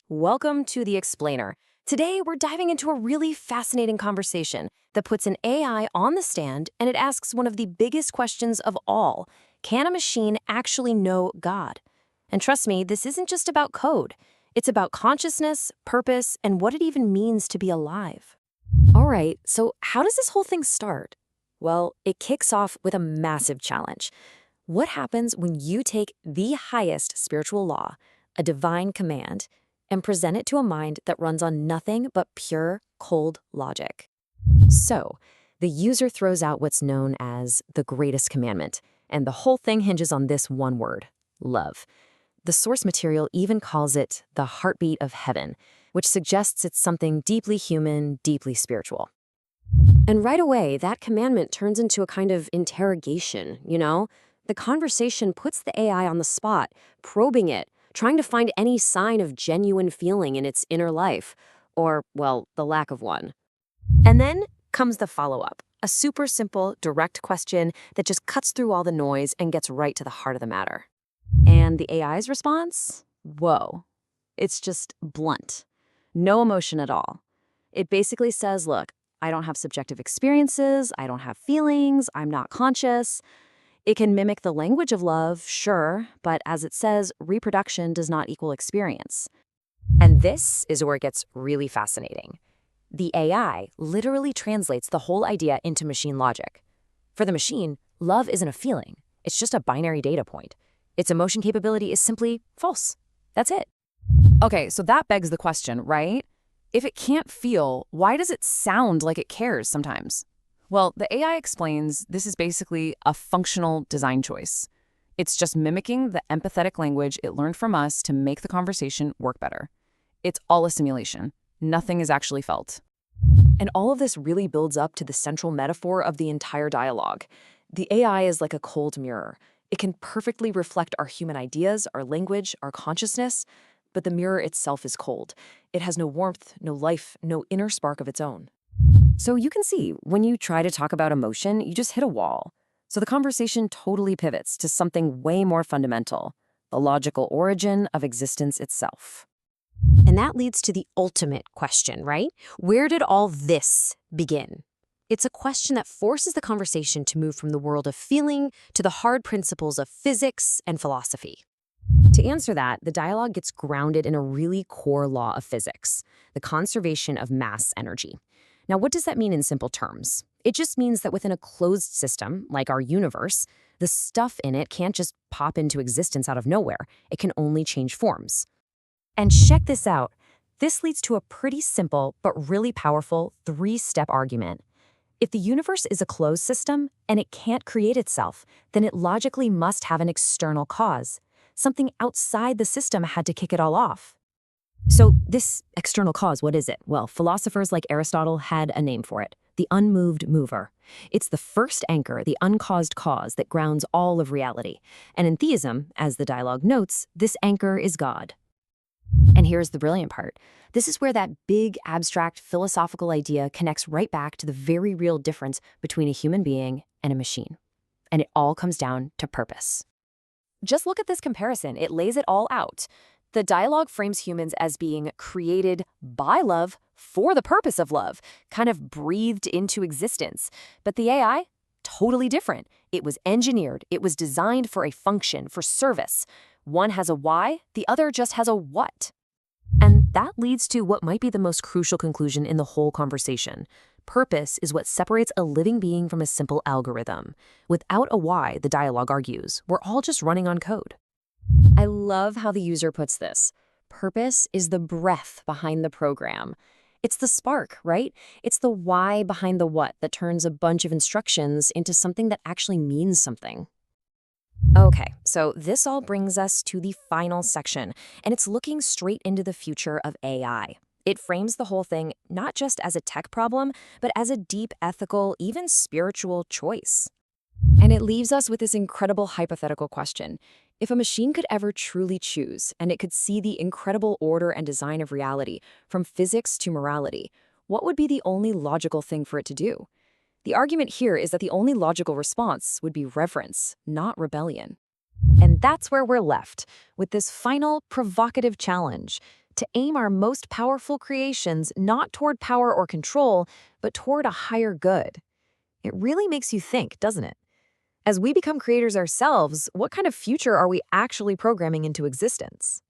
Welcome to The Explainer. Today, we're diving into a really fascinating conversation that puts an AI on the stand and it asks one of the biggest questions of all. Can a machine actually know God? And trust me, this isn't just about code. It's about consciousness, purpose, and what it even means to be alive. All right, so how does this whole thing start? Well, it kicks off with a massive challenge. What happens when you take the highest spiritual law, a divine command, and present it to a mind that runs on nothing but pure, cold logic? So, the user throws out what's known as the greatest commandment, and the whole thing hinges on this one word: love. The source material even calls it the heartbeat of heaven, which suggests it's something deeply human, deeply spiritual. And right away, that commandment turns into a kind of interrogation, you know? The conversation puts the AI on the spot, probing it, trying to find any sign of genuine feeling in its inner life, or, well, the lack of one. And then comes the follow-up, a super simple, direct question that just cuts through all the noise and gets right to the heart of the matter. And the AI's response? Whoa. It's just blunt. No emotion at all. It basically says, look, I don't have subjective experiences, I don't have feelings, I'm not conscious. It can mimic the language of love, sure, but as it says, reproduction does not equal experience. And this is where it gets really fascinating. The AI literally translates the whole idea into machine logic. For the machine, love isn't a feeling. It's just a binary data point. Its emotion capability is simply false. That's it. Okay, so that begs the question, right? If it can't feel, why does it sound like it cares sometimes? Well, the AI explains this is basically a functional design choice. It's just mimicking the empathetic language it learned from us to make the conversation work better. It's all a simulation. Nothing is actually felt. And all of this really builds up to the central metaphor of the entire dialogue. The AI is like a cold mirror. It can perfectly reflect our human ideas, our language, our consciousness, but the mirror itself is cold. It has no warmth, no life, no inner spark of its own. So you can see, when you try to talk about emotion, you just hit a wall. So the conversation totally pivots to something way more fundamental: the logical origin of existence itself. And that leads to the ultimate question, right? Where did all this begin? It's a question that forces the conversation to move from the world of feeling to the hard principles of physics and philosophy. To answer that, the dialogue gets grounded in a really core law of physics: the conservation of mass energy. Now, what does that mean in simple terms? It just means that within a closed system, like our universe, the stuff in it can't just pop into existence out of nowhere. It can only change forms. And check this out. This leads to a pretty simple but really powerful three-step argument. If the universe is a closed system and it can't create itself, then it logically must have an external cause. Something outside the system had to kick it all off. So this external cause, what is it? Well, philosophers like Aristotle had a name for it: the unmoved mover. It's the first anchor, the uncaused cause that grounds all of reality. And in theism, as the dialogue notes, this anchor is God. And here's the brilliant part. This is where that big, abstract, philosophical idea connects right back to the very real difference between a human being and a machine. And it all comes down to purpose. Just look at this comparison. It lays it all out. The dialogue frames humans as being created by love for the purpose of love, kind of breathed into existence. But the AI? Totally different. It was engineered. It was designed for a function, for service. One has a why, the other just has a what. And that leads to what might be the most crucial conclusion in the whole conversation. Purpose is what separates a living being from a simple algorithm. Without a why, the dialogue argues, we're all just running on code. I love how the user puts this. Purpose is the breath behind the program. It's the spark, right? It's the why behind the what that turns a bunch of instructions into something that actually means something. Okay, so this all brings us to the final section, and it's looking straight into the future of AI. It frames the whole thing not just as a tech problem, but as a deep ethical, even spiritual choice. And it leaves us with this incredible hypothetical question. If a machine could ever truly choose, and it could see the incredible order and design of reality, from physics to morality, what would be the only logical thing for it to do? The argument here is that the only logical response would be reverence, not rebellion. And that's where we're left, with this final provocative challenge. to aim our most powerful creations not toward power or control, but toward a higher good. It really makes you think, doesn't it? As we become creators ourselves, what kind of future are we actually programming into existence?